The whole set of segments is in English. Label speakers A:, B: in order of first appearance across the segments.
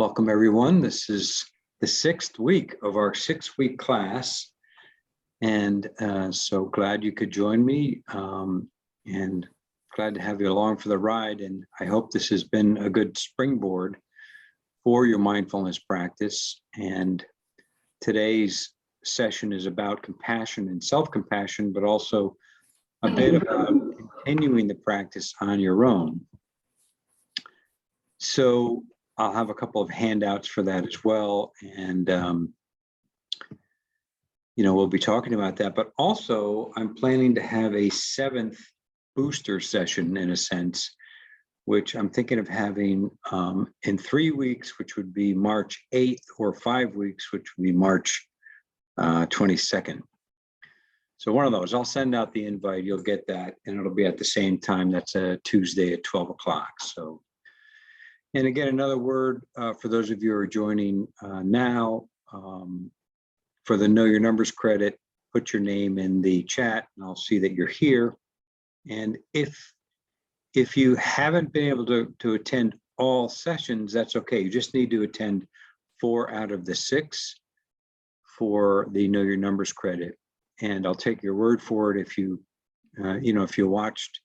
A: Welcome, everyone. This is the 6th week of our 6-week class, and so glad you could join me, and glad to have you along for the ride. And I hope this has been a good springboard for your mindfulness practice. And today's session is about compassion and self-compassion, but also a bit about continuing the practice on your own. So I'll have a couple of handouts for that as well. And, we'll be talking about that, but also I'm planning to have a 7th booster session in a sense, which I'm thinking of having in 3 weeks, which would be March 8th, or 5 weeks, which would be March 22nd. So one of those, I'll send out the invite, you'll get that, and it'll be at the same time. That's a Tuesday at 12 o'clock. So, and again, another word for those of you who are joining now, for the Know Your Numbers credit, put your name in the chat and I'll see that you're here. And if you haven't been able to attend all sessions, that's okay. You just need to attend 4 out of the 6 for the Know Your Numbers credit. And I'll take your word for it if you, if you watched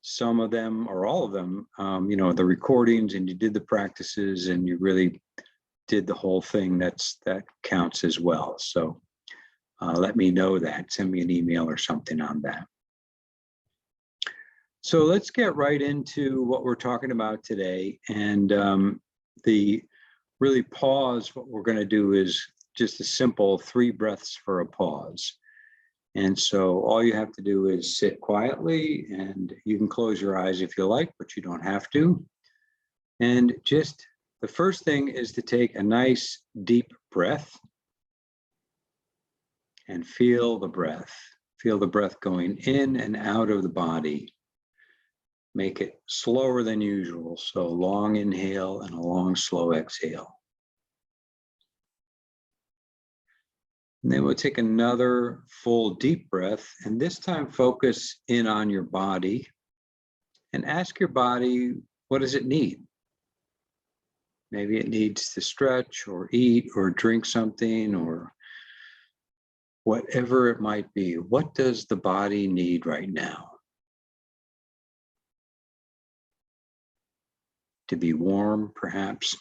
A: some of them or all of them, the recordings, and you did the practices and you really did the whole thing, that counts as well. So let me know that, send me an email or something on that. So let's get right into what we're talking about today. And the really pause, what we're going to do is just a simple 3 breaths for a pause. And so all you have to do is sit quietly, and you can close your eyes if you like, but you don't have to. And just the first thing is to take a nice deep breath and feel the breath. Feel the breath going in and out of the body. Make it slower than usual. So long inhale and a long, slow exhale. And then we'll take another full deep breath, and this time focus in on your body and ask your body, what does it need? Maybe it needs to stretch or eat or drink something or whatever it might be. What does the body need right now? To be warm, perhaps.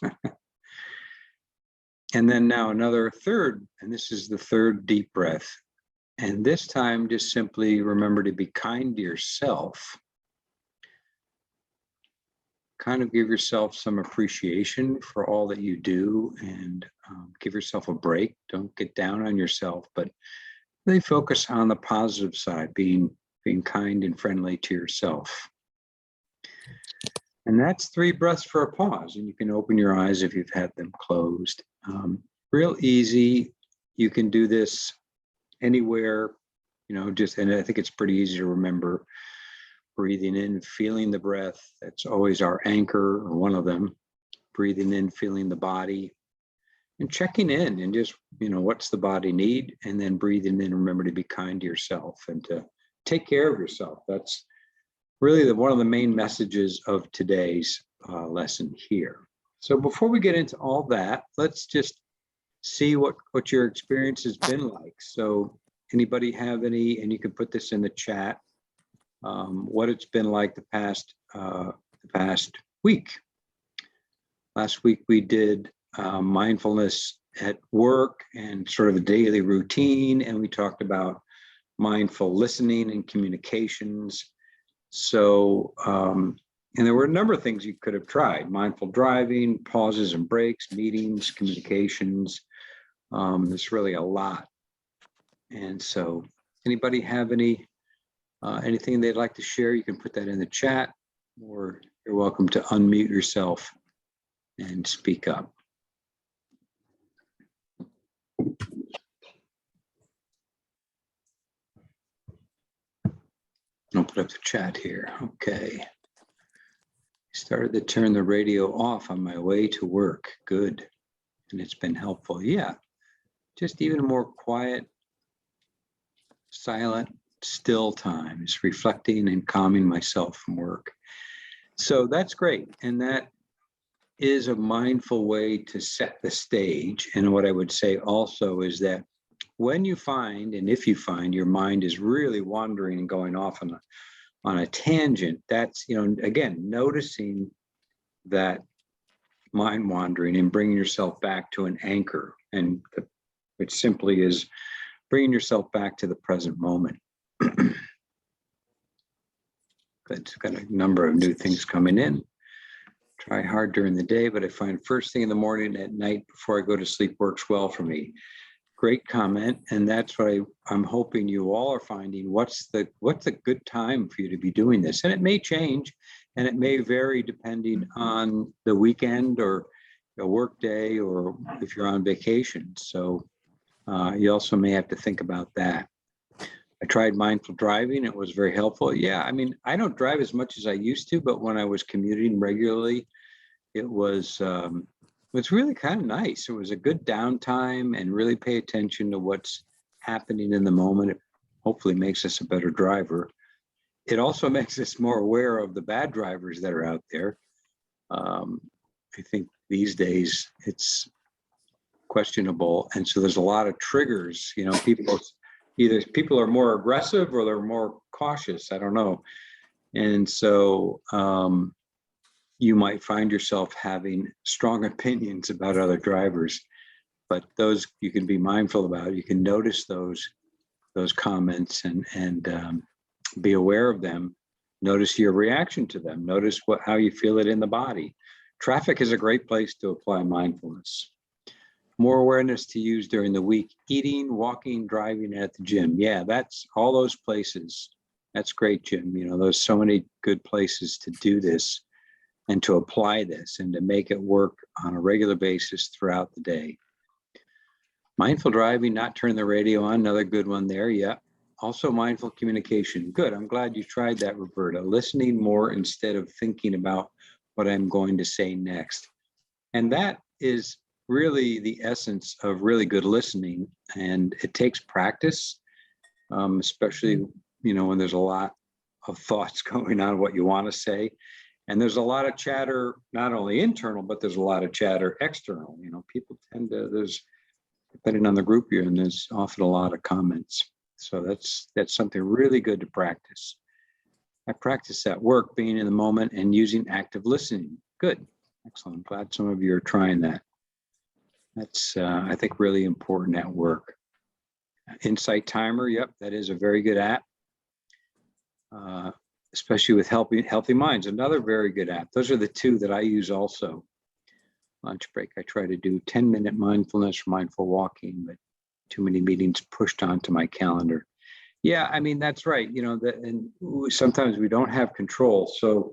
A: And then now another third, and this is the 3rd deep breath. And this time, just simply remember to be kind to yourself. Kind of give yourself some appreciation for all that you do, and give yourself a break. Don't get down on yourself, but really focus on the positive side, being kind and friendly to yourself. And that's 3 breaths for a pause. And you can open your eyes if you've had them closed. Real easy. You can do this anywhere, and I think it's pretty easy to remember. Breathing in, feeling the breath. That's always our anchor, or one of them. Breathing in, feeling the body, and checking in, and just, what's the body need? And then breathing in, remember to be kind to yourself and to take care of yourself. That's really one of the main messages of today's lesson here. So before we get into all that, let's just see what your experience has been like. So anybody have any, and you can put this in the chat, what it's been like the past week. Last week we did mindfulness at work and sort of a daily routine, and we talked about mindful listening and communications. So, and there were a number of things you could have tried: mindful driving, pauses and breaks, meetings, communications. There's really a lot. And so anybody have anything they'd like to share? You can put that in the chat, or you're welcome to unmute yourself and speak up. I'll put up the chat here. Okay. Started to turn the radio off on my way to work. Good. And it's been helpful. Yeah. Just even more quiet, silent, still times, reflecting and calming myself from work. So that's great. And that is a mindful way to set the stage. And what I would say also is that when you find, and if you find your mind is really wandering and going off on a tangent, that's, again, noticing that mind wandering and bringing yourself back to an anchor, and which simply is bringing yourself back to the present moment. It's got a number of new things coming in. Try hard during the day, but I find first thing in the morning, at night before I go to sleep works well for me. Great comment, and that's what I'm hoping you all are finding. What's the good time for you to be doing this? And it may change, and it may vary depending on the weekend or a work day, or if you're on vacation. So you also may have to think about that. I tried mindful driving. It was very helpful. Yeah, I mean, I don't drive as much as I used to, but when I was commuting regularly, it was really kind of nice. It was a good downtime, and really pay attention to what's happening in the moment. It hopefully makes us a better driver. It also makes us more aware of the bad drivers that are out there. I think these days it's questionable. And so there's a lot of triggers, people are more aggressive or they're more cautious. I don't know. And so you might find yourself having strong opinions about other drivers, but those you can be mindful about. You can notice those comments and be aware of them. Notice your reaction to them. Notice how you feel it in the body. Traffic is a great place to apply mindfulness. More awareness to use during the week: eating, walking, driving, at the gym. Yeah, that's all those places. That's great, Jim. There's so many good places to do this and to apply this and to make it work on a regular basis throughout the day. Mindful driving, not turn the radio on, another good one there. Yeah. Also mindful communication. Good. I'm glad you tried that, Roberta. Listening more instead of thinking about what I'm going to say next. And that is really the essence of really good listening. And it takes practice, especially, when there's a lot of thoughts going on, what you want to say. And there's a lot of chatter, not only internal, but there's a lot of chatter external. People tend to, depending on the group you're in, there's often a lot of comments. So that's something really good to practice. I practice at work, being in the moment and using active listening. Good. Excellent. I'm glad some of you are trying that. That's, I think, really important at work. Insight Timer. Yep, that is a very good app. Especially with Healthy Minds, another very good app. Those are the two that I use also. Lunch break, I try to do 10-minute mindfulness or mindful walking, but too many meetings pushed onto my calendar. Yeah, I mean, that's right. And sometimes we don't have control. So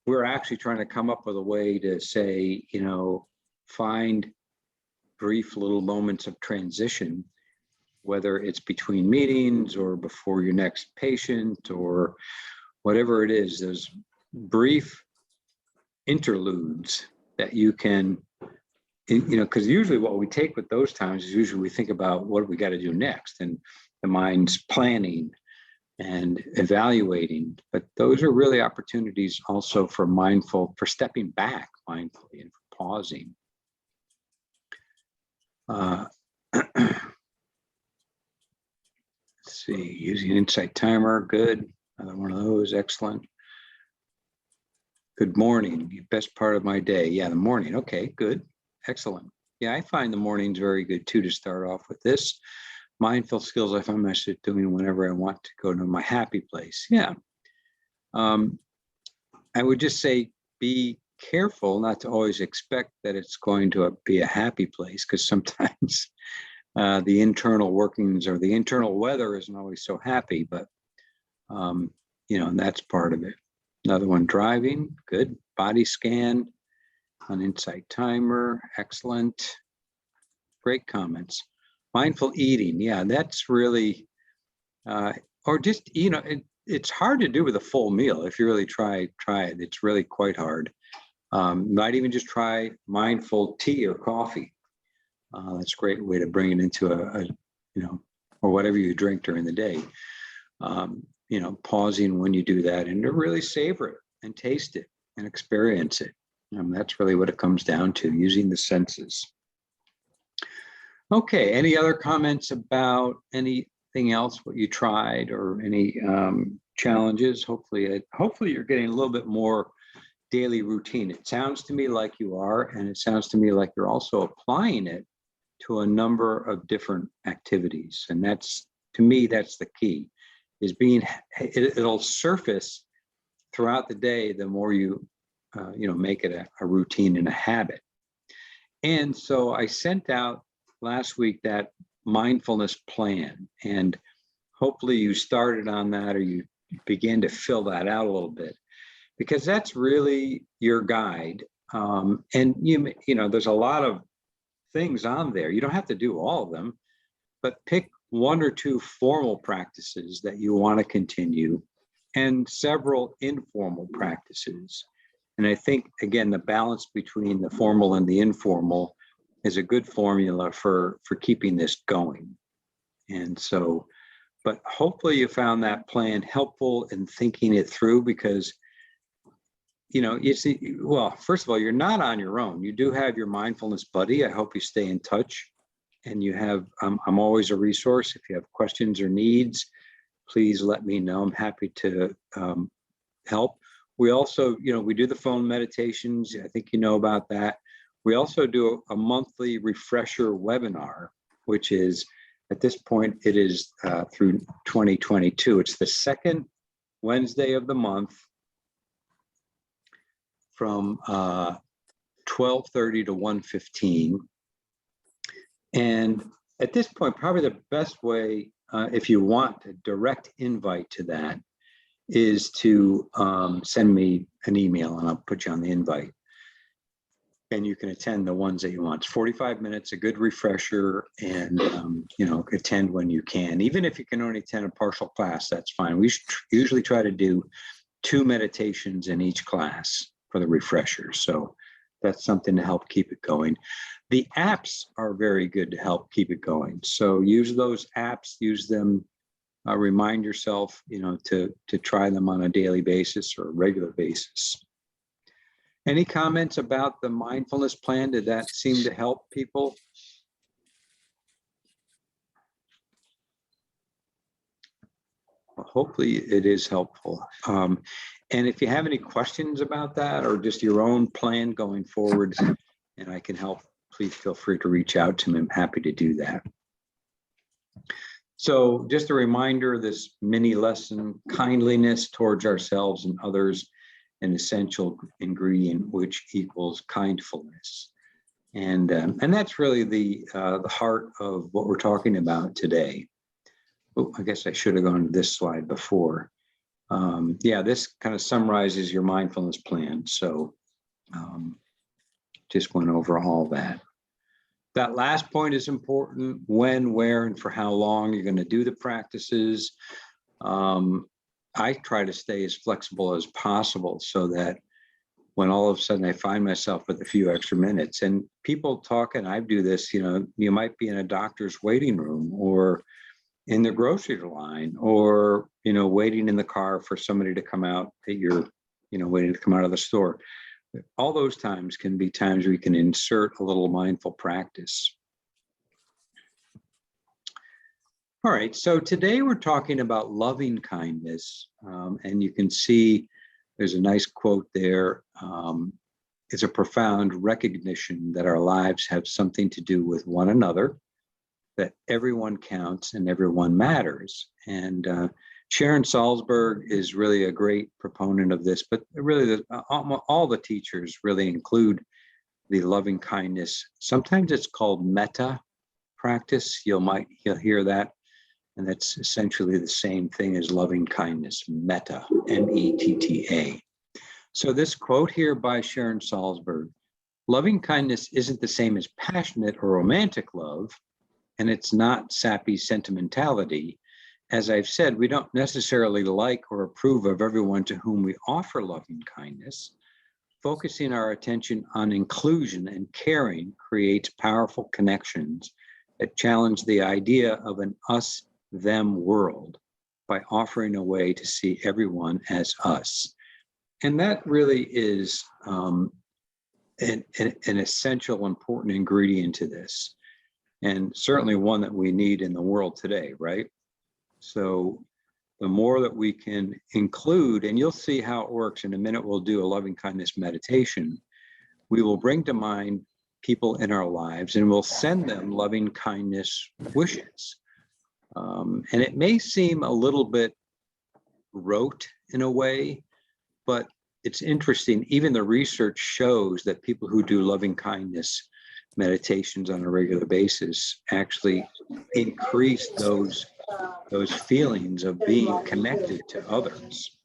A: we're actually trying to come up with a way to say, find brief little moments of transition, whether it's between meetings or before your next patient or whatever it is, those brief interludes that you can, because usually what we take with those times is usually we think about what we got to do next, and the mind's planning and evaluating. But those are really opportunities also for stepping back mindfully and for pausing. Let's see, using Insight Timer, good. Another one of those, excellent. Good morning, best part of my day. Yeah, the morning, okay, good, excellent. Yeah, I find the mornings very good too to start off with this. Mindful skills I find myself doing whenever I want to go to my happy place. Yeah. I would just say be careful not to always expect that it's going to be a happy place, because sometimes the internal workings or the internal weather isn't always so happy, but and that's part of it. Another one, driving, good. Body scan, an Insight Timer, excellent. Great comments. Mindful eating, yeah, that's really, or just, it's hard to do with a full meal. If you really try it, it's really quite hard. Might even just try mindful tea or coffee. That's a great way to bring it into or whatever you drink during the day. Pausing when you do that and to really savor it and taste it and experience it. That's really what it comes down to, using the senses. Okay, any other comments about anything else, what you tried, or any challenges? Hopefully you're getting a little bit more daily routine. It sounds to me like you are, and it sounds to me like you're also applying it to a number of different activities. And that's, to me, that's the key, is it'll surface throughout the day the more you make it a routine and a habit. And so I sent out last week that mindfulness plan, and hopefully you started on that, or you began to fill that out a little bit, because that's really your guide. And there's a lot of things on there. You don't have to do all of them, but pick one or two formal practices that you want to continue, and several informal practices. And I think, again, the balance between the formal and the informal is a good formula for keeping this going. And so, but hopefully you found that plan helpful in thinking it through, because you see, well, first of all, you're not on your own. You do have your mindfulness buddy. I hope you stay in touch, and you have, I'm always a resource. If you have questions or needs, please let me know. I'm happy to help. We also, we do the phone meditations. I think you know about that. We also do a monthly refresher webinar, which is, at this point, it is through 2022. It's the second Wednesday of the month from 12:30 to 1:15. And at this point, probably the best way, if you want a direct invite to that, is to send me an email, and I'll put you on the invite. And you can attend the ones that you want. It's 45 minutes, a good refresher, and attend when you can. Even if you can only attend a partial class, that's fine. We usually try to do 2 meditations in each class for the refresher. So that's something to help keep it going. The apps are very good to help keep it going. So use those apps, use them, remind yourself, to try them on a daily basis or a regular basis. Any comments about the mindfulness plan? Did that seem to help people? Well, hopefully it is helpful. And if you have any questions about that, or just your own plan going forward, and I can help, please feel free to reach out to me. I'm happy to do that. So just a reminder, this mini lesson, kindliness towards ourselves and others, an essential ingredient which equals kindfulness. And that's really the heart of what we're talking about today. Oh, I guess I should have gone to this slide before. This kind of summarizes your mindfulness plan. So just went over all that. That last point is important: when, where, and for how long you're going to do the practices. I try to stay as flexible as possible, so that when all of a sudden I find myself with a few extra minutes, and people talk, and I do this, you might be in a doctor's waiting room, or in the grocery line, or, waiting in the car for somebody to come out that you're, waiting to come out of the store. All those times can be times where you can insert a little mindful practice. All right, so today we're talking about loving kindness, and you can see there's a nice quote there. It's a profound recognition that our lives have something to do with one another, that everyone counts and everyone matters. And Sharon Salzberg is really a great proponent of this, but really all the teachers really include the loving kindness. Sometimes it's called metta practice. You'll hear that. And that's essentially the same thing as loving kindness, metta, M-E-T-T-A. So this quote here by Sharon Salzberg: loving kindness isn't the same as passionate or romantic love, and it's not sappy sentimentality. As I've said, we don't necessarily like or approve of everyone to whom we offer loving kindness. Focusing our attention on inclusion and caring creates powerful connections that challenge the idea of an us-them world by offering a way to see everyone as us. And that really is an essential, important ingredient to this, and certainly one that we need in the world today, right? So the more that we can include, and you'll see how it works in a minute, we'll do a loving kindness meditation. We will bring to mind people in our lives and we'll send them loving kindness wishes. And it may seem a little bit rote in a way, but it's interesting. Even the research shows that people who do loving kindness meditations on a regular basis actually increase those feelings of being connected to others.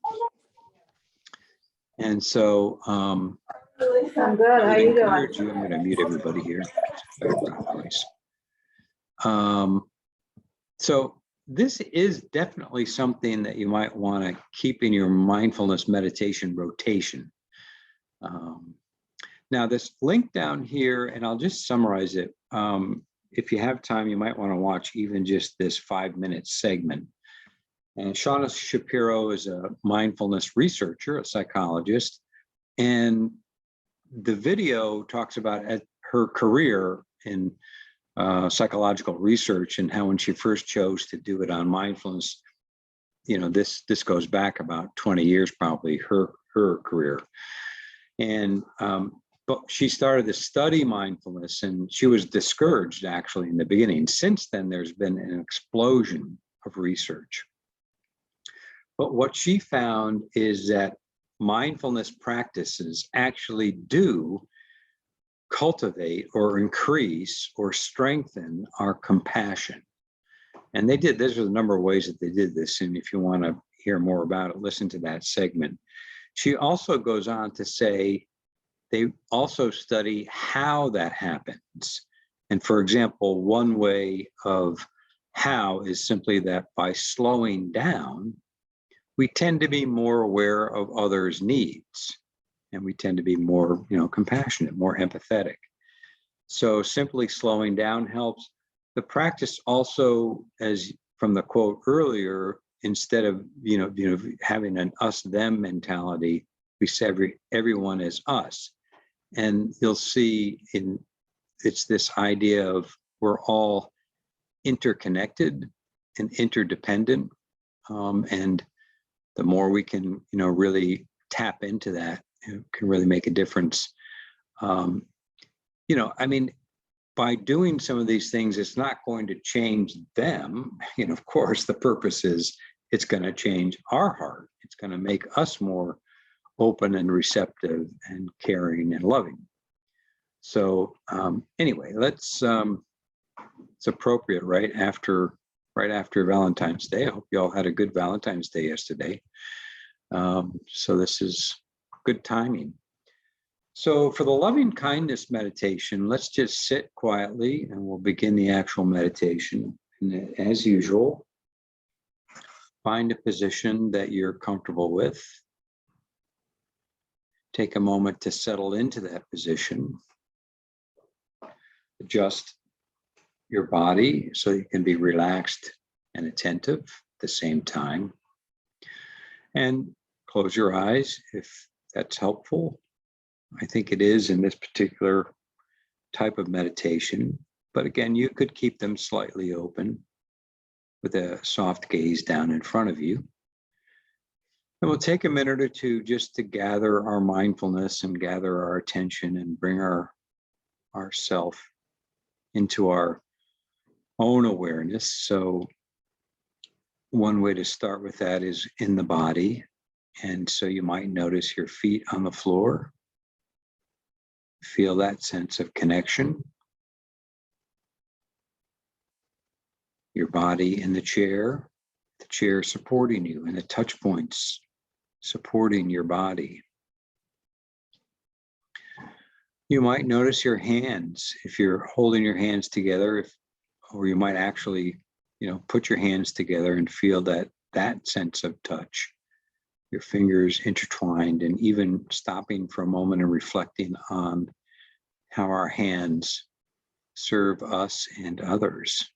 A: And so
B: I'm good. How you doing?
A: I'm going to mute everybody here. Background noise. So this is definitely something that you might want to keep in your mindfulness meditation rotation. Now this link down here, and I'll just summarize it. If you have time, you might want to watch even just this 5-minute segment. And Shauna Shapiro is a mindfulness researcher, a psychologist, and the video talks about her career in psychological research and how when she first chose to do it on mindfulness, you know, this goes back about 20 years, probably her career. And but she started to study mindfulness and she was discouraged actually in the beginning. Since then, there's been an explosion of research. But what she found is that mindfulness practices actually do cultivate or increase or strengthen our compassion. And they did, there's a number of ways that they did this. And if you want to hear more about it, listen to that segment. She also goes on to say, they also study how that happens. And for example, one way of how is simply that by slowing down, we tend to be more aware of others' needs. And we tend to be more, compassionate, more empathetic. So simply slowing down helps. The practice also, as from the quote earlier, instead of, having an us-them mentality, we say everyone is us. And you'll see it's this idea of we're all interconnected and interdependent. And the more we can, really tap into that, it can really make a difference. By doing some of these things, it's not going to change them. Of course, the purpose is it's going to change our heart. It's going to make us more open and receptive and caring and loving. So anyway, it's appropriate right after Valentine's Day. I hope you all had a good Valentine's Day yesterday. So this is good timing. So for the loving kindness meditation, let's just sit quietly and we'll begin the actual meditation. And as usual, find a position that you're comfortable with. Take a moment to settle into that position. Adjust your body so you can be relaxed and attentive at the same time. And close your eyes if that's helpful. I think it is in this particular type of meditation. But again, you could keep them slightly open with a soft gaze down in front of you. And we'll take a minute or two just to gather our mindfulness and gather our attention and bring ourself into our own awareness. So one way to start with that is in the body. And so you might notice your feet on the floor. Feel that sense of connection. Your body in the chair supporting you, and the touch points supporting your body. You might notice your hands if you're holding your hands together, or you might actually, put your hands together and feel that sense of touch. Your fingers intertwined, and even stopping for a moment and reflecting on how our hands serve us and others.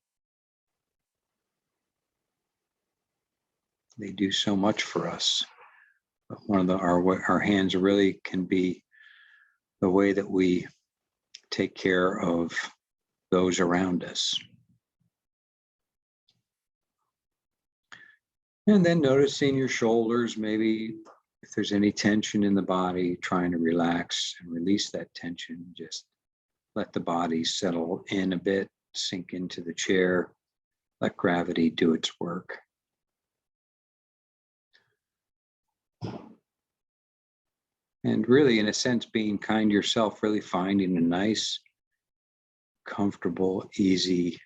A: They do so much for us. But our hands really can be the way that we take care of those around us. And then noticing your shoulders, maybe if there's any tension in the body, trying to relax and release that tension. Just let the body settle in a bit, sink into the chair, let gravity do its work. And really, in a sense, being kind to yourself, really finding a nice, comfortable, easy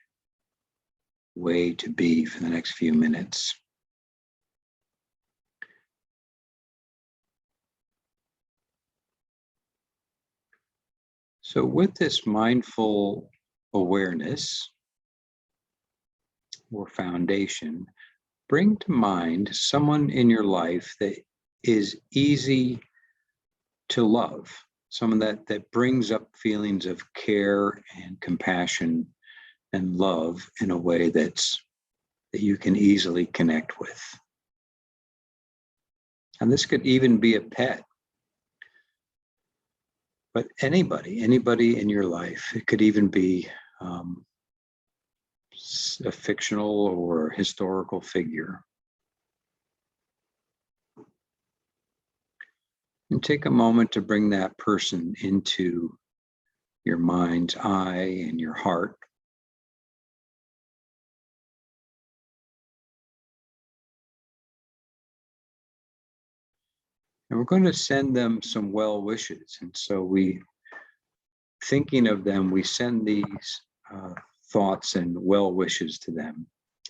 A: way to be for the next few minutes. So with this mindful awareness or foundation, bring to mind someone in your life that is easy to love, someone that brings up feelings of care and compassion and love in a way that you can easily connect with. And this could even be a pet. But anybody in your life, it could even be a fictional or historical figure. And take a moment to bring that person into your mind's eye and your heart. And we're going to send them some well wishes. And so thinking of them, we send these thoughts and well wishes to them.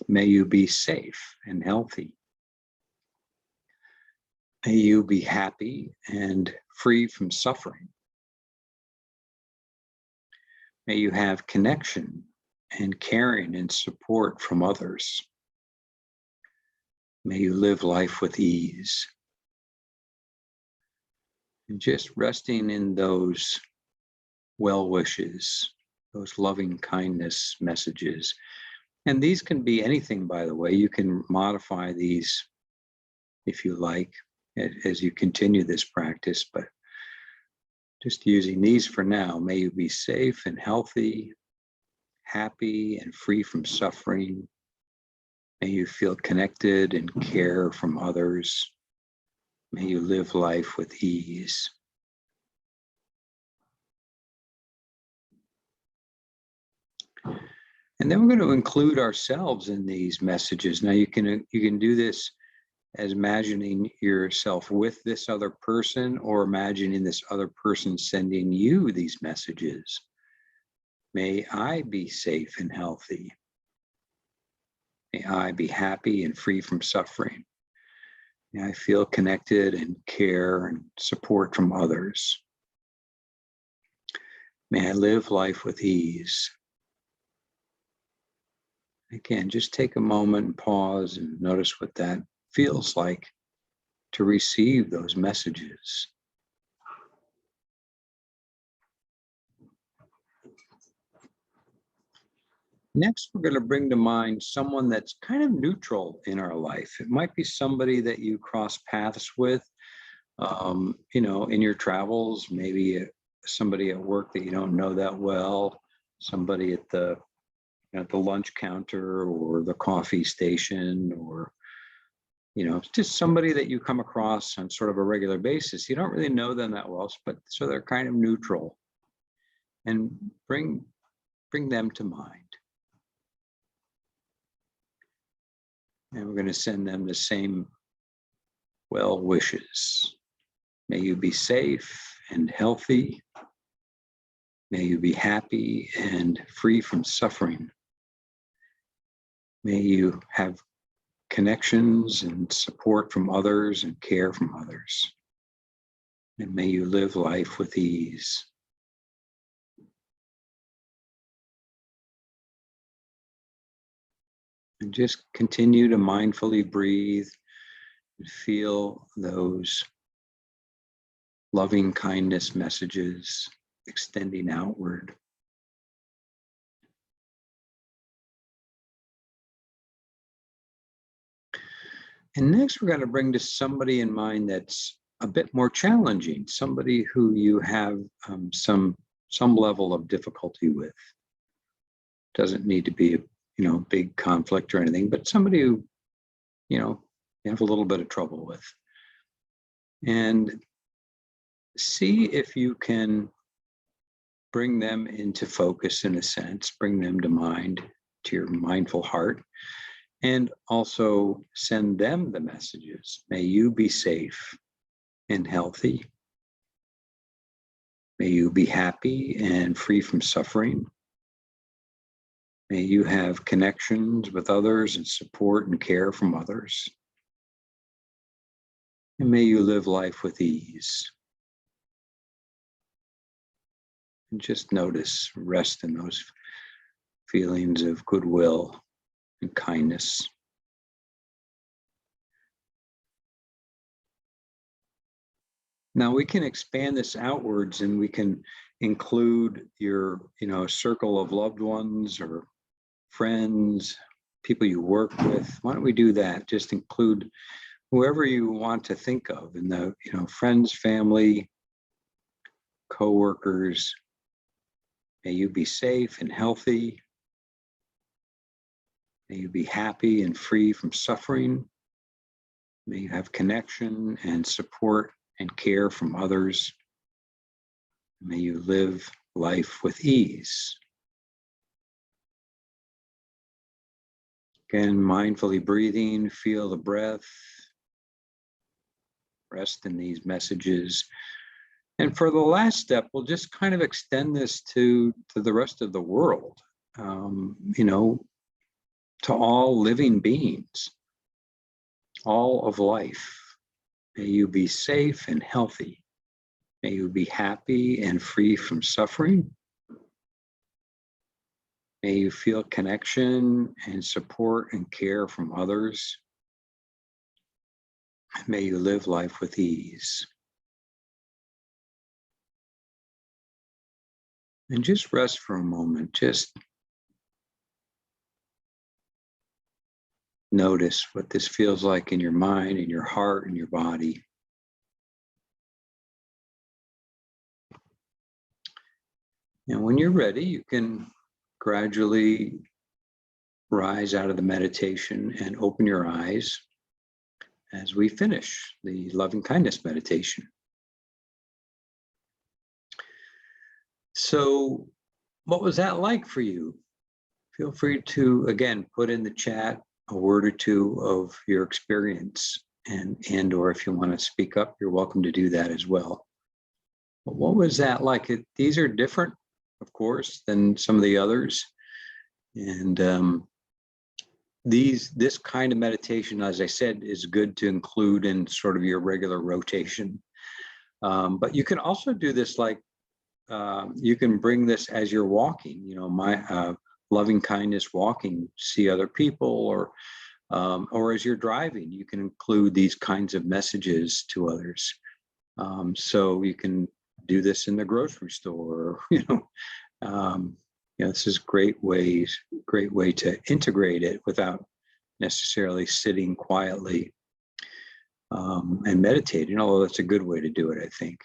A: May you be safe and healthy. May you be happy and free from suffering. May you have connection and caring and support from others. May you live life with ease. And just resting in those well wishes, those loving kindness messages. And these can be anything, by the way. You can modify these if you like as you continue this practice, but just using these for now. May you be safe and healthy, happy and free from suffering. May you feel connected and care from others. May you live life with ease. And then we're going to include ourselves in these messages. Now you can do this as imagining yourself with this other person, or imagining this other person sending you these messages. May I be safe and healthy. May I be happy and free from suffering. May I feel connected and care and support from others. May I live life with ease. Again, just take a moment and pause and notice what that feels like to receive those messages. Next, we're going to bring to mind someone that's kind of neutral in our life. It might be somebody that you cross paths with, in your travels, maybe somebody at work that you don't know that well, somebody at the lunch counter or the coffee station, or just somebody that you come across on sort of a regular basis. You don't really know them that well, but so they're kind of neutral. And bring them to mind. And we're going to send them the same well wishes. May you be safe and healthy. May you be happy and free from suffering. May you have connections and support from others and care from others. And may you live life with ease. And just continue to mindfully breathe and feel those loving kindness messages extending outward. And next, we're going to bring to somebody in mind that's a bit more challenging, somebody who you have some level of difficulty with. Doesn't need to be a big conflict or anything, but somebody who you have a little bit of trouble with. And see if you can bring them into focus, in a sense, bring them to mind, to your mindful heart, and also send them the messages. May you be safe and healthy. May you be happy and free from suffering. May you have connections with others and support and care from others. And may you live life with ease. And just notice, rest in those feelings of goodwill and kindness. Now we can expand this outwards, and we can include your, circle of loved ones or friends, people you work with. Why don't we do that? Just include whoever you want to think of in the, friends, family, co-workers. May you be safe and healthy. May you be happy and free from suffering. May you have connection and support and care from others. May you live life with ease. Again, mindfully breathing, feel the breath. Rest in these messages. And for the last step, we'll just kind of extend this to the rest of the world, to all living beings, all of life. May you be safe and healthy. May you be happy and free from suffering. May you feel connection and support and care from others. May you live life with ease. And just rest for a moment. Just notice what this feels like in your mind, in your heart, in your body. And when you're ready, you can gradually rise out of the meditation and open your eyes as we finish the loving kindness meditation. So, what was that like for you? Feel free to, again, put in the chat a word or two of your experience, and or if you want to speak up, you're welcome to do that as well. But what was that like? These are different, of course, than some of the others. And this kind of meditation, as I said, is good to include in sort of your regular rotation. But you can also do this you can bring this as you're walking, my loving kindness walking, see other people, or as you're driving, you can include these kinds of messages to others. So you can do this in the grocery store, this is a great way to integrate it without necessarily sitting quietly and meditating, although that's a good way to do it, I think.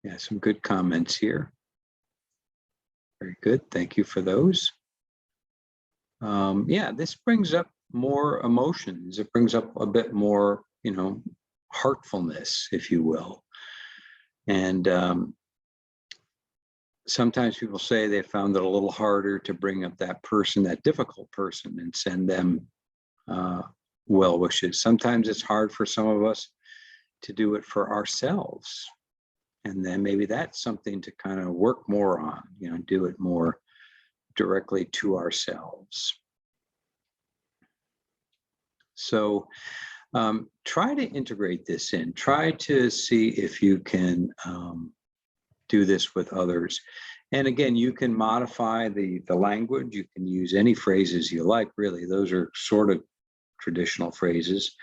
A: Yeah, some good comments here. Very good. Thank you for those. Yeah, this brings up more emotions. It brings up a bit more, heartfulness, if you will. And sometimes people say they found it a little harder to bring up that person, that difficult person, and send them well wishes. Sometimes it's hard for some of us to do it for ourselves. And then maybe that's something to kind of work more on, do it more directly to ourselves. So try to integrate this in. Try to see if you can do this with others. And again, you can modify the language. You can use any phrases you like, really. Those are sort of traditional phrases.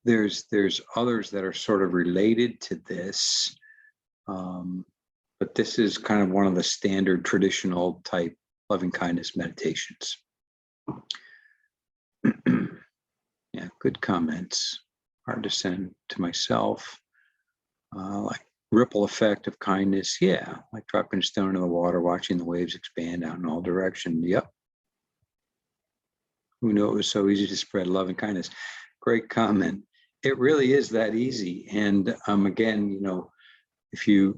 A: There's others that are sort of related to this, but this is kind of one of the standard traditional type loving kindness meditations. Yeah, good comments. Hard to send to myself. Like ripple effect of kindness. Yeah, like dropping a stone in the water, watching the waves expand out in all directions. Yep. Who knew it was so easy to spread love and kindness? Great comment. It really is that easy. And again, you know, if you,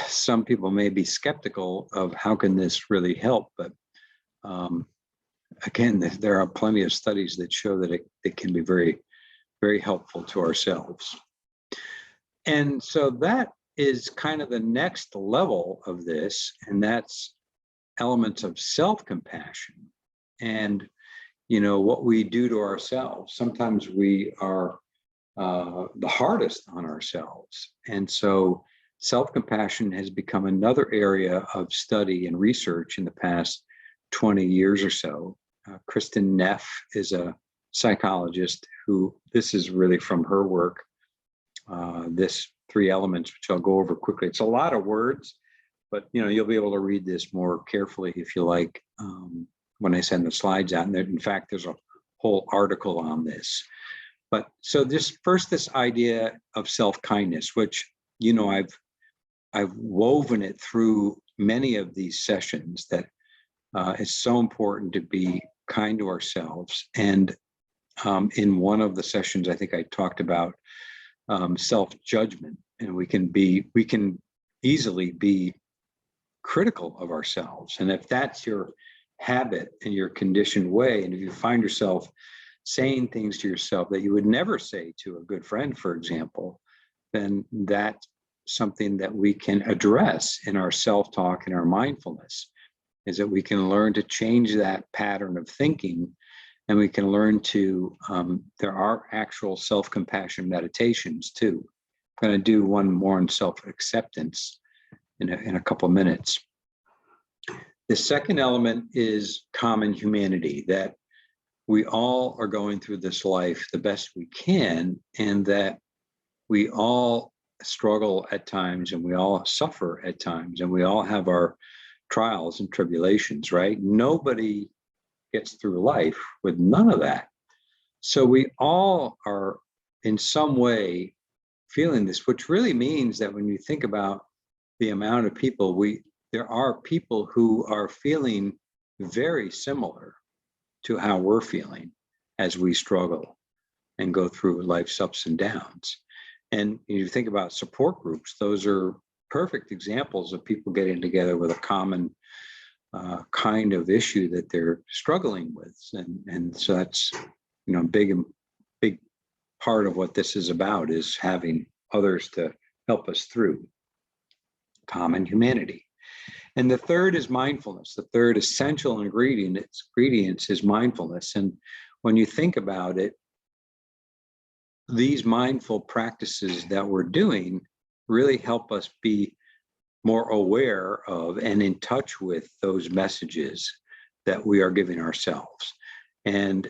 A: some people may be skeptical of how can this really help, but again, there are plenty of studies that show that it can be very, very helpful to ourselves. And so that is kind of the next level of this, and that's elements of self-compassion. And, you know, what we do to ourselves. Sometimes we are the hardest on ourselves. And so self-compassion has become another area of study and research in the past 20 years or so. Kristin Neff is a psychologist who, this is really from her work, this 3 elements, which I'll go over quickly. It's a lot of words, but you know, you'll be able to read this more carefully if you like when I send the slides out. And there, in fact, there's a whole article on this. But so this idea of self-kindness, which, you know, I've woven it through many of these sessions, that it's so important to be kind to ourselves. And in one of the sessions, I think I talked about self-judgment, and we can easily be critical of ourselves. And if that's your habit and your conditioned way, and if you find yourself saying things to yourself that you would never say to a good friend, for example, then that's something that we can address in our self-talk and our mindfulness, is that we can learn to change that pattern of thinking. And we can learn to, there are actual self-compassion meditations too. I'm going to do one more on self-acceptance in a couple of minutes. The second element is common humanity, that we all are going through this life the best we can, and that we all struggle at times, and we all suffer at times, and we all have our trials and tribulations, right? Nobody gets through life with none of that. So we all are in some way feeling this, which really means that when you think about the amount of people, there are people who are feeling very similar to how we're feeling as we struggle and go through life's ups and downs. And you think about support groups, those are perfect examples of people getting together with a common kind of issue that they're struggling with. And so that's, you know, big part of what this is about, is having others to help us through common humanity. And the third is mindfulness. The third essential ingredients is mindfulness. And when you think about it, these mindful practices that we're doing really help us be more aware of and in touch with those messages that we are giving ourselves. And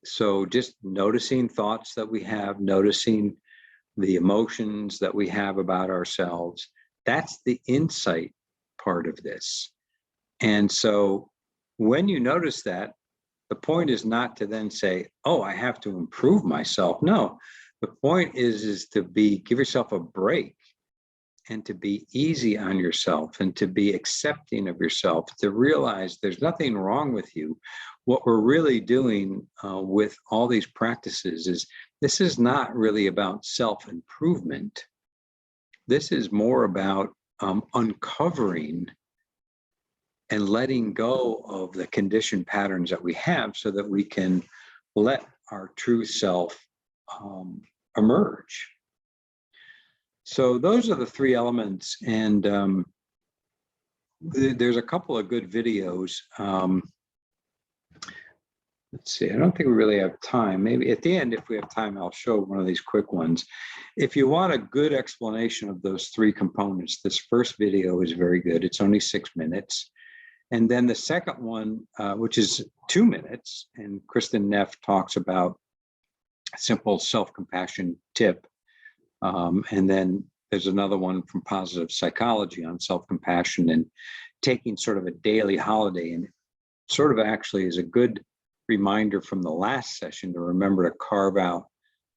A: so just noticing thoughts that we have, noticing the emotions that we have about ourselves, that's the insight part of this. And so when you notice that, the point is not to then say, oh, I have to improve myself. No, the point is to give yourself a break, and to be easy on yourself, and to be accepting of yourself, to realize there's nothing wrong with you. What we're really doing with all these practices is, this is not really about self-improvement. This is more about uncovering and letting go of the conditioned patterns that we have, so that we can let our true self emerge. So those are the 3 elements, and there's a couple of good videos. Let's see, I don't think we really have time. Maybe at the end, if we have time, I'll show one of these quick ones. If you want a good explanation of those 3 components, this first video is very good. It's only 6 minutes. And then the second one, which is 2 minutes, and Kristin Neff talks about a simple self-compassion tip. And then there's another one from Positive Psychology on self-compassion. And taking sort of a daily holiday, and sort of actually is a good reminder from the last session to remember to carve out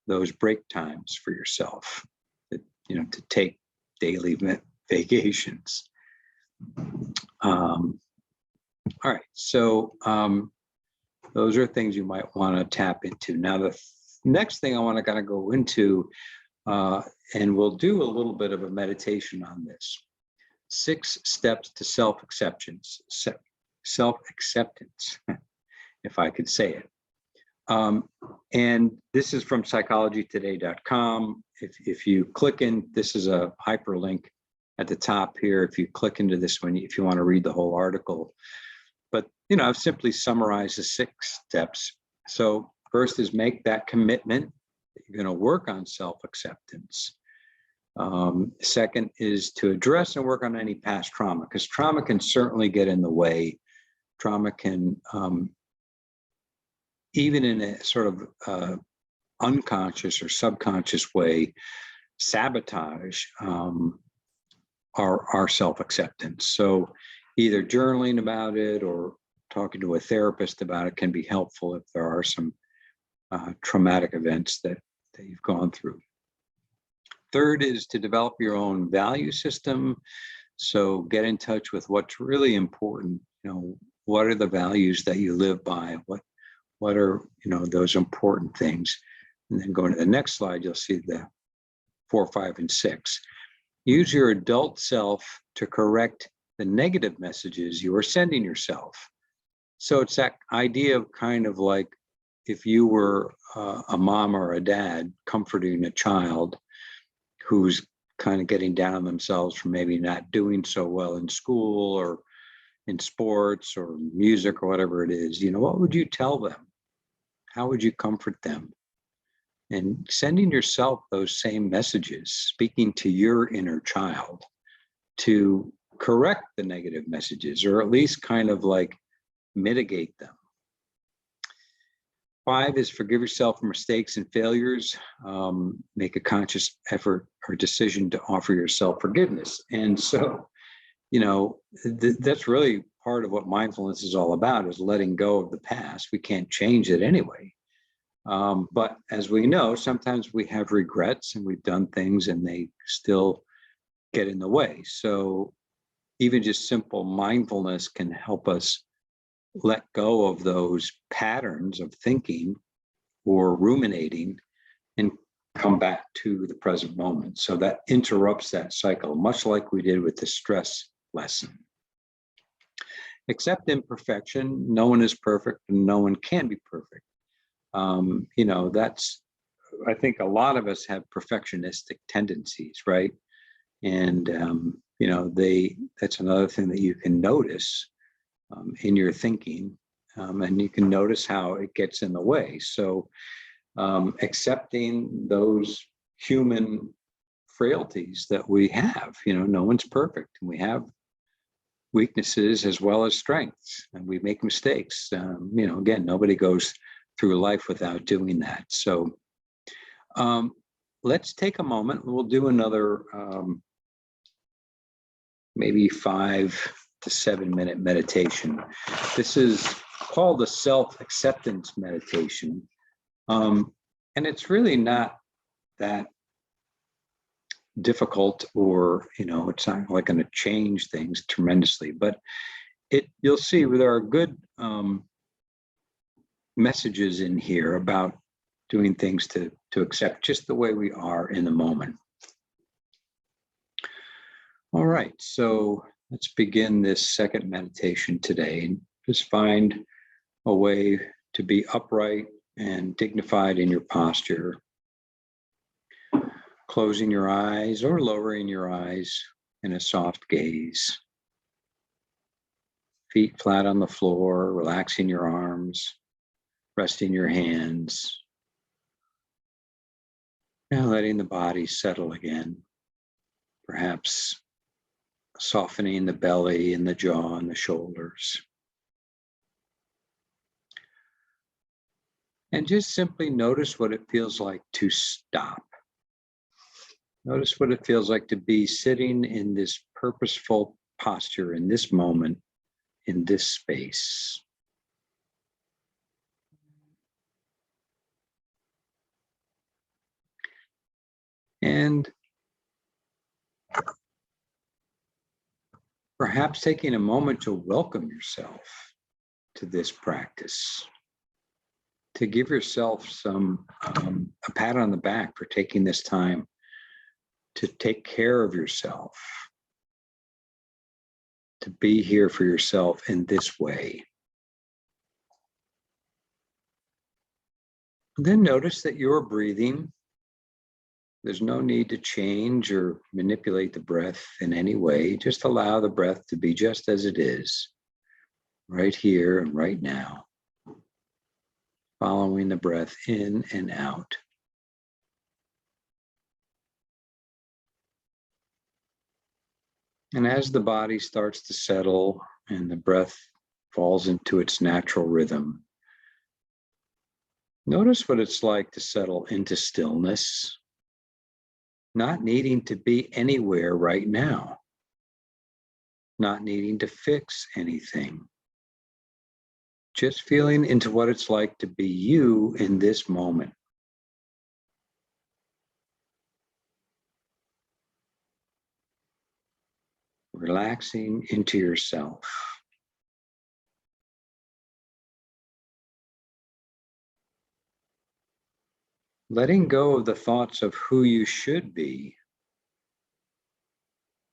A: those break times for yourself, to take daily vacations. All right, so those are things you might want to tap into. Now, the next thing I want to kind of go into, and we'll do a little bit of a meditation on this. 6 steps to self-acceptance, if I could say it. And this is from psychologytoday.com. If you click in, this is a hyperlink at the top here. If you click into this one, if you want to read the whole article. But, I've simply summarized the 6 steps. So first is make that commitment that you're going to work on self-acceptance. Second is to address and work on any past trauma, because trauma can certainly get in the way. Trauma can, even in a sort of unconscious or subconscious way, sabotage our self-acceptance. So either journaling about it or talking to a therapist about it can be helpful if there are some traumatic events that you've gone through. Third is to develop your own value system. So get in touch with what's really important. What are the values that you live by? What are, those important things? And then going to the next slide, you'll see the 4, 5, and 6. Use your adult self to correct the negative messages you are sending yourself. So it's that idea of kind of like if you were a mom or a dad comforting a child who's kind of getting down on themselves for maybe not doing so well in school or in sports or music or whatever it is, what would you tell them? How would you comfort them? And sending yourself those same messages, speaking to your inner child to correct the negative messages, or at least kind of like mitigate them. 5 is forgive yourself for mistakes and failures. Make a conscious effort or decision to offer yourself forgiveness. And so, that's really part of what mindfulness is all about, is letting go of the past. We can't change it anyway. But as we know, sometimes we have regrets and we've done things and they still get in the way. So even just simple mindfulness can help us let go of those patterns of thinking or ruminating and come back to the present moment. So that interrupts that cycle, much like we did with the stress lesson. Accept imperfection. No one is perfect and no one can be perfect. I think a lot of us have perfectionistic tendencies, right? And, that's another thing that you can notice in your thinking, and you can notice how it gets in the way. So accepting those human frailties that we have, no one's perfect, and we have weaknesses as well as strengths, and we make mistakes. Again, nobody goes through life without doing that. So let's take a moment. We'll do another maybe 5 to 7 minute meditation. This is called the self-acceptance meditation. And it's really not that difficult, or, it's not like going to change things tremendously, but you'll see there are good messages in here about doing things to accept just the way we are in the moment. All right, so let's begin this second meditation today, and just find a way to be upright and dignified in your posture. Closing your eyes or lowering your eyes in a soft gaze. Feet flat on the floor, relaxing your arms, resting your hands. And letting the body settle again. Perhaps softening the belly and the jaw and the shoulders. And just simply notice what it feels like to stop. Notice what it feels like to be sitting in this purposeful posture in this moment, in this space. And perhaps taking a moment to welcome yourself to this practice, to give yourself a pat on the back for taking this time to take care of yourself, to be here for yourself in this way. And then notice that you're breathing. There's no need to change or manipulate the breath in any way. Just allow the breath to be just as it is, right here and right now. Following the breath in and out. And as the body starts to settle and the breath falls into its natural rhythm, notice what it's like to settle into stillness, not needing to be anywhere right now, not needing to fix anything, just feeling into what it's like to be you in this moment. Relaxing into yourself. Letting go of the thoughts of who you should be,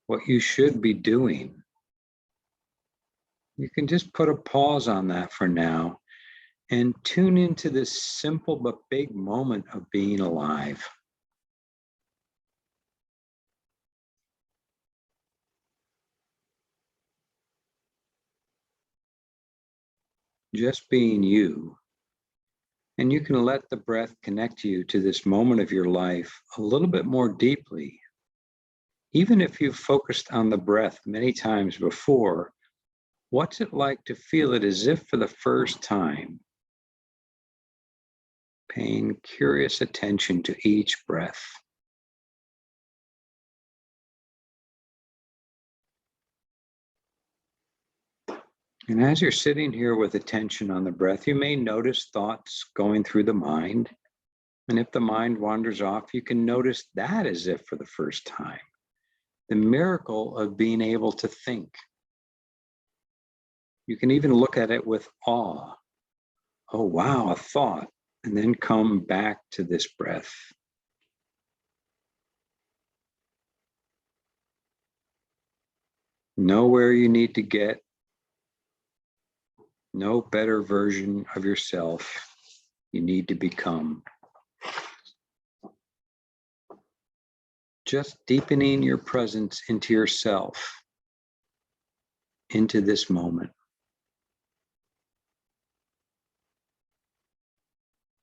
A: what you should be doing. You can just put a pause on that for now and tune into this simple but big moment of being alive. Just being you. And you can let the breath connect you to this moment of your life a little bit more deeply. Even if you've focused on the breath many times before, what's it like to feel it as if for the first time? Paying curious attention to each breath. And as you're sitting here with attention on the breath, you may notice thoughts going through the mind. And if the mind wanders off, you can notice that as if for the first time. The miracle of being able to think. You can even look at it with awe. Oh, wow, a thought. And then come back to this breath. Know where you need to get. No better version of yourself you need to become. Just deepening your presence into yourself, into this moment.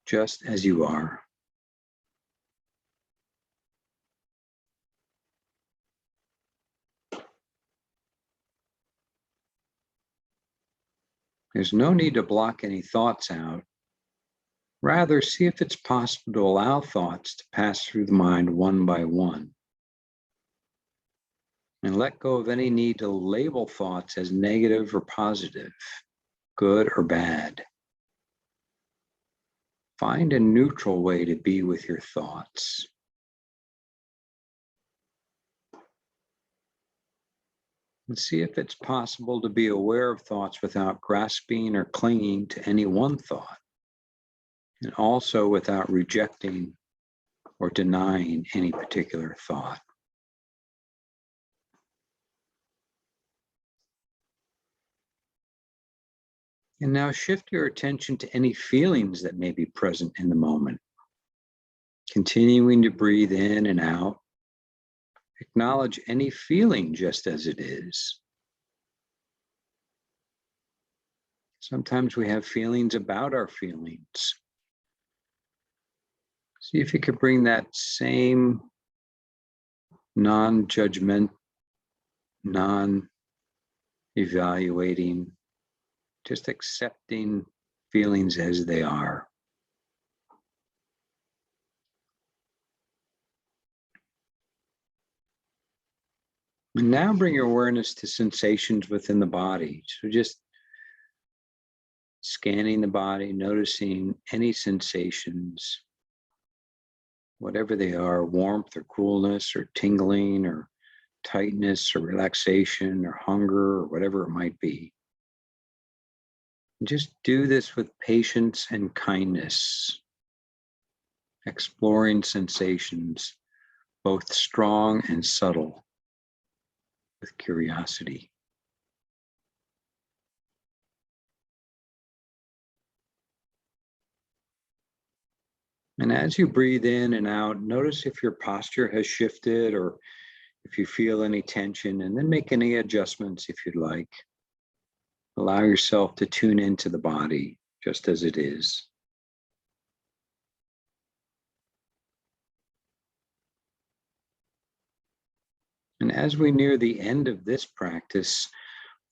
A: Just as you are. There's no need to block any thoughts out. Rather, see if it's possible to allow thoughts to pass through the mind one by one. And let go of any need to label thoughts as negative or positive, good or bad. Find a neutral way to be with your thoughts. And see if it's possible to be aware of thoughts without grasping or clinging to any one thought. And also without rejecting or denying any particular thought. And now shift your attention to any feelings that may be present in the moment. Continuing to breathe in and out. Acknowledge any feeling just as it is. Sometimes we have feelings about our feelings. See if you could bring that same non-judgment, non-evaluating, just accepting feelings as they are. And now bring your awareness to sensations within the body. So just scanning the body, noticing any sensations, whatever they are, warmth or coolness or tingling or tightness or relaxation or hunger or whatever it might be. Just do this with patience and kindness, exploring sensations, both strong and subtle, with curiosity. And as you breathe in and out, notice if your posture has shifted or if you feel any tension, and then make any adjustments if you'd like. Allow yourself to tune into the body just as it is. And as we near the end of this practice,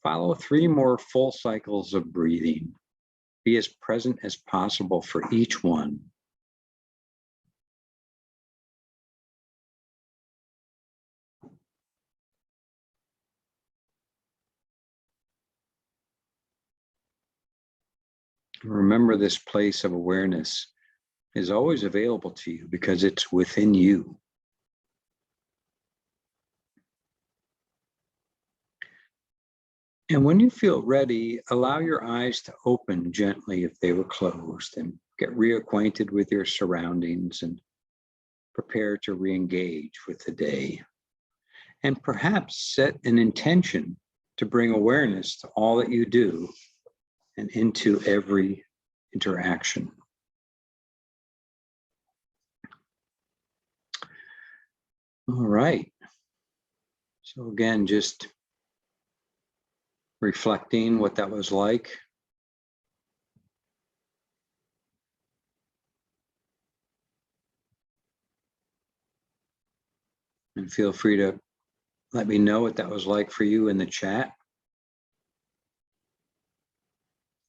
A: follow 3 more full cycles of breathing. Be as present as possible for each one. Remember, this place of awareness is always available to you because it's within you. And when you feel ready, allow your eyes to open gently if they were closed, and get reacquainted with your surroundings and prepare to re-engage with the day. And perhaps set an intention to bring awareness to all that you do and into every interaction. All right. So again, just reflecting what that was like. And feel free to let me know what that was like for you in the chat.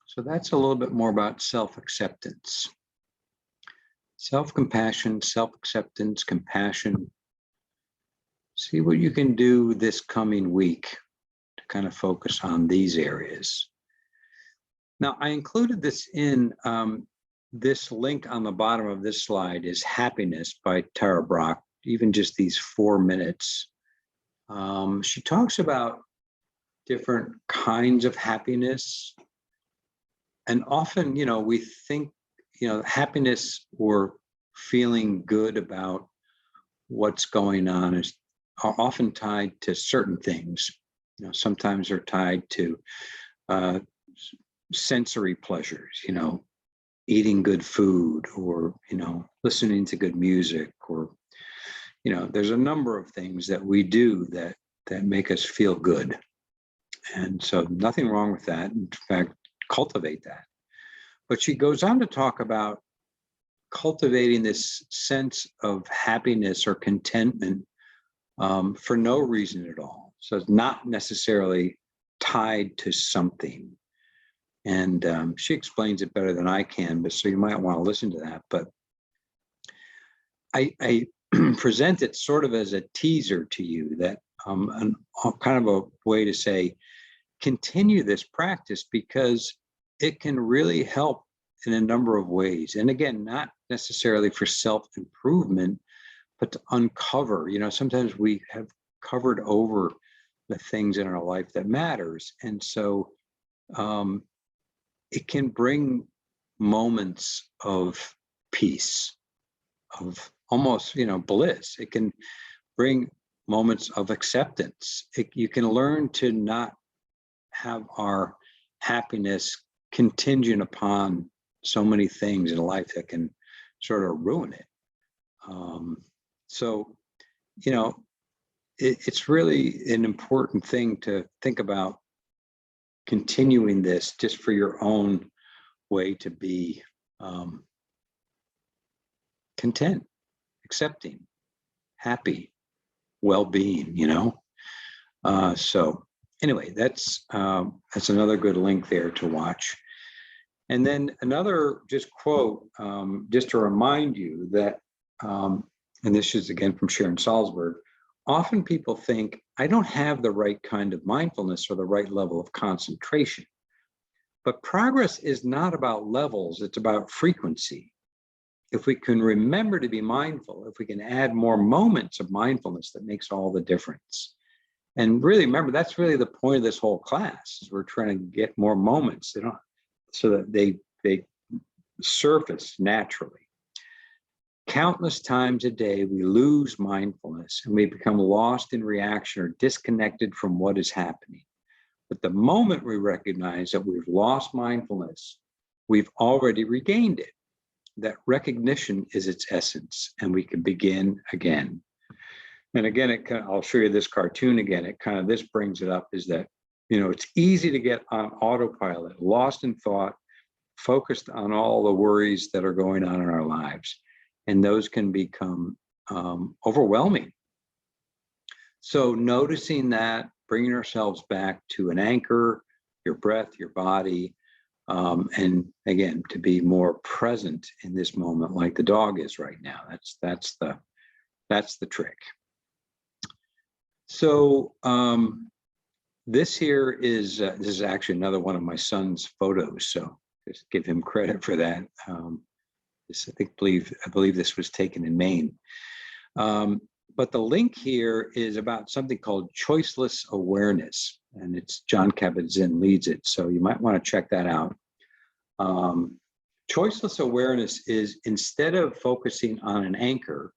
A: So that's a little bit more about self-acceptance. Self-compassion, self-acceptance, compassion. See what you can do this coming week to kind of focus on these areas. Now, I included this in this link on the bottom of this slide is Happiness by Tara Brach, even just these 4 minutes. She talks about different kinds of happiness. And often, we think, happiness or feeling good about what's going on are often tied to certain things. Sometimes they're tied to sensory pleasures, eating good food, or, listening to good music, or, there's a number of things that we do that make us feel good. And so nothing wrong with that. In fact, cultivate that. But she goes on to talk about cultivating this sense of happiness or contentment for no reason at all. So it's not necessarily tied to something. And she explains it better than I can, but so you might want to listen to that. But I present it sort of as a teaser to you, that kind of a way to say, continue this practice because it can really help in a number of ways. And again, not necessarily for self-improvement, but to uncover, sometimes we have covered over the things in our life that matters. And so it can bring moments of peace, of almost, bliss. It can bring moments of acceptance. You can learn to not have our happiness contingent upon so many things in life that can sort of ruin it. So, it's really an important thing to think about continuing this just for your own way to be content, accepting, happy, well-being, so anyway, that's another good link there to watch. And then another just quote, just to remind you that, and this is again from Sharon Salzberg, often people think, I don't have the right kind of mindfulness or the right level of concentration. But progress is not about levels, it's about frequency. If we can remember to be mindful, if we can add more moments of mindfulness, that makes all the difference. And really, remember, that's really the point of this whole class, is we're trying to get more moments, so that they surface naturally. Countless times a day, we lose mindfulness and we become lost in reaction or disconnected from what is happening. But the moment we recognize that we've lost mindfulness, we've already regained it. That recognition is its essence, and we can begin again. And again, I'll show you this cartoon again. This brings it up, is that, it's easy to get on autopilot, lost in thought, focused on all the worries that are going on in our lives. And those can become overwhelming. So noticing that, bringing ourselves back to an anchor, your breath, your body, and again, to be more present in this moment, like the dog is right now. That's the trick. So this here is this is actually another one of my son's photos. So just give him credit for that. I believe this was taken in Maine. But the link here is about something called Choiceless Awareness, and it's Jon Kabat Zinn leads it. So you might want to check that out. Choiceless Awareness is, instead of focusing on an anchor,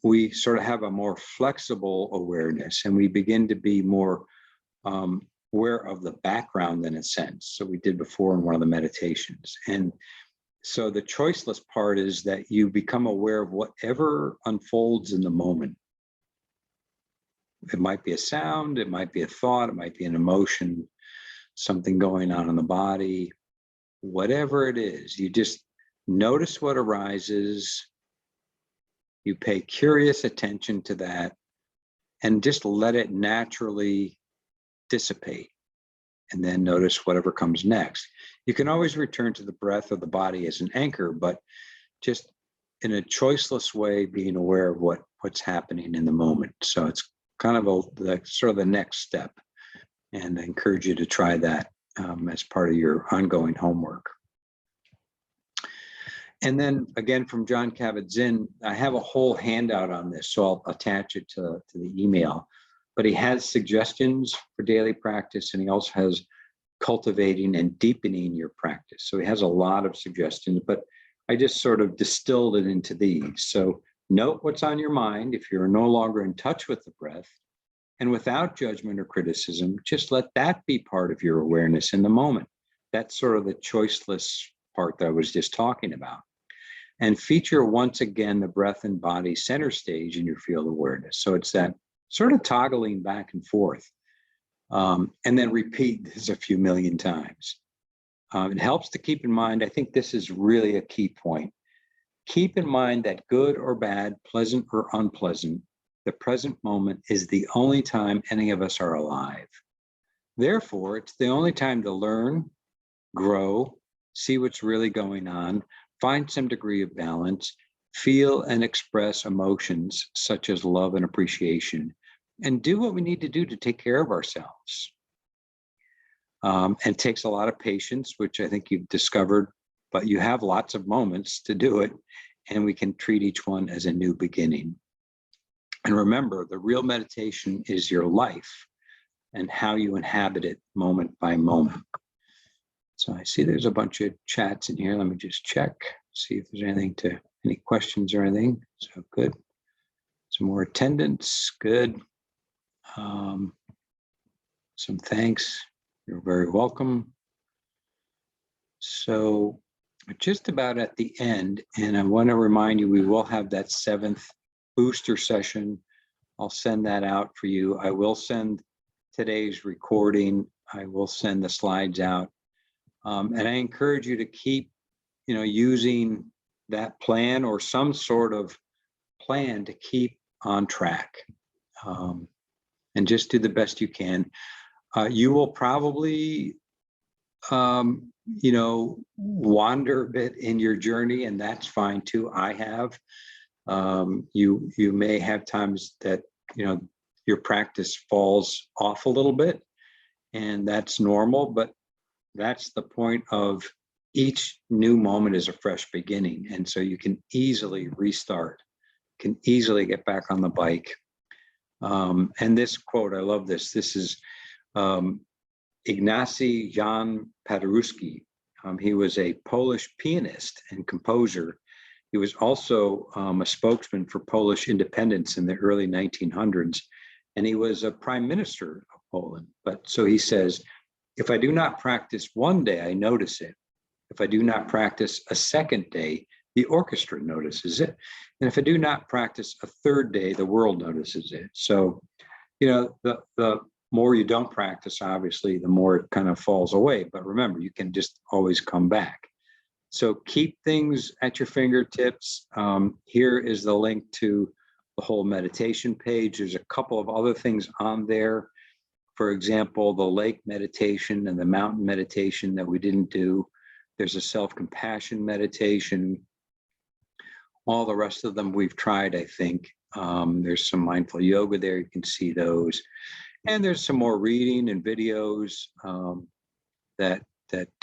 A: we sort of have a more flexible awareness, and we begin to be more aware of the background in a sense. So we did before in one of the meditations. And so the choiceless part is that you become aware of whatever unfolds in the moment. It might be a sound, it might be a thought, it might be an emotion, something going on in the body, whatever it is. You just notice what arises, you pay curious attention to that, and just let it naturally dissipate. And then notice whatever comes next. You can always return to the breath or the body as an anchor, but just in a choiceless way, being aware of what's happening in the moment. So it's kind of sort of the next step. And I encourage you to try that as part of your ongoing homework. And then again, from Jon Kabat Zinn, I have a whole handout on this, so I'll attach it to the email. But he has suggestions for daily practice, and he also has cultivating and deepening your practice. So he has a lot of suggestions, but I just sort of distilled it into these. So note what's on your mind if you're no longer in touch with the breath, and without judgment or criticism, just let that be part of your awareness in the moment. That's sort of the choiceless part that I was just talking about. And feature once again the breath and body center stage in your field awareness. So it's that sort of toggling back and forth. And then repeat this a few million times. It helps to keep in mind, I think this is really a key point. Keep in mind that good or bad, pleasant or unpleasant, the present moment is the only time any of us are alive. Therefore, it's the only time to learn, grow, see what's really going on, find some degree of balance, feel and express emotions such as love and appreciation, and do what we need to do to take care of ourselves. And it takes a lot of patience, which I think you've discovered, but you have lots of moments to do it, and we can treat each one as a new beginning. And remember, the real meditation is your life and how you inhabit it moment by moment. So I see there's a bunch of chats in here. Let me just check, see if there's any questions or anything. So good. Some more attendance, good. Some thanks. You're very welcome. So just about at the end, and I want to remind you, we will have that 7th booster session. I'll send that out for you. I will send today's recording. I will send the slides out. And I encourage you to keep, using that plan or some sort of plan to keep on track. And just do the best you can. You will probably, wander a bit in your journey, and that's fine too. I have. You may have times that your practice falls off a little bit, and that's normal, but that's the point of each new moment is a fresh beginning. And so you can easily restart, can easily get back on the bike. And this quote, I love this. This is Ignacy Jan Paderewski. He was a Polish pianist and composer. He was also a spokesman for Polish independence in the early 1900s. And he was a prime minister of Poland. But so he says, if I do not practice one day, I notice it. If I do not practice a second day, the orchestra notices it. And if I do not practice a third day, the world notices it. So, the more you don't practice, obviously, the more it kind of falls away. But remember, you can just always come back. So keep things at your fingertips. Here is the link to the whole meditation page. There's a couple of other things on there. For example, the lake meditation and the mountain meditation that we didn't do. There's a self-compassion meditation. All the rest of them we've tried, I think. There's some mindful yoga there. You can see those. And there's some more reading and videos that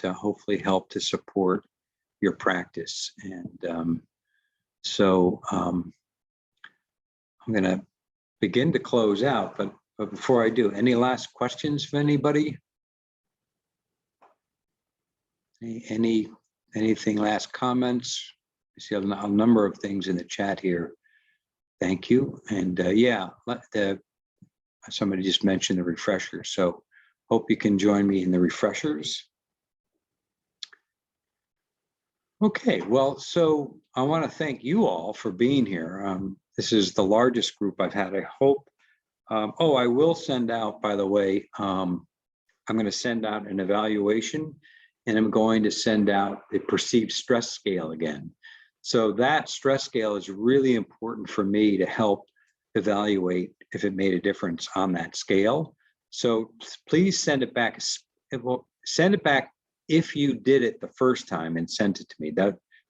A: hopefully help to support your practice. And so I'm going to begin to close out, but before I do, any last questions for anybody? Anything, last comments? I see a number of things in the chat here. Thank you. And somebody just mentioned the refreshers. So hope you can join me in the refreshers. Okay, well, so I want to thank you all for being here. This is the largest group I've had. I hope. I will send out, by the way, I'm going to send out an evaluation, and I'm going to send out the perceived stress scale again. So that stress scale is really important for me to help evaluate if it made a difference on that scale. So please send it back. Send it back if you did it the first time and sent it to me.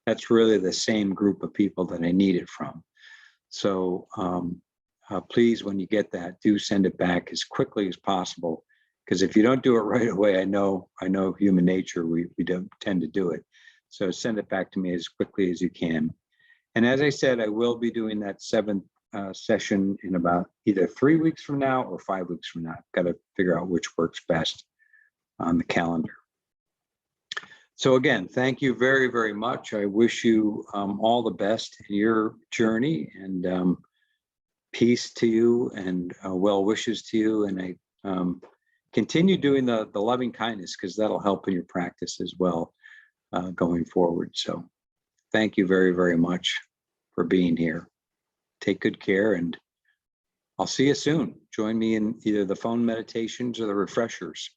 A: That's really the same group of people that I need it from. So please, when you get that, do send it back as quickly as possible. Because if you don't do it right away, I know human nature, we don't tend to do it. So send it back to me as quickly as you can. And as I said, I will be doing that 7th session in about either 3 weeks from now or 5 weeks from now. I've got to figure out which works best on the calendar. So again, thank you very, very much. I wish you all the best in your journey, and peace to you, and well wishes to you. And I continue doing the loving kindness, because that'll help in your practice as well going forward. So thank you very, very much for being here. Take good care, and I'll see you soon. Join me in either the phone meditations or the refreshers.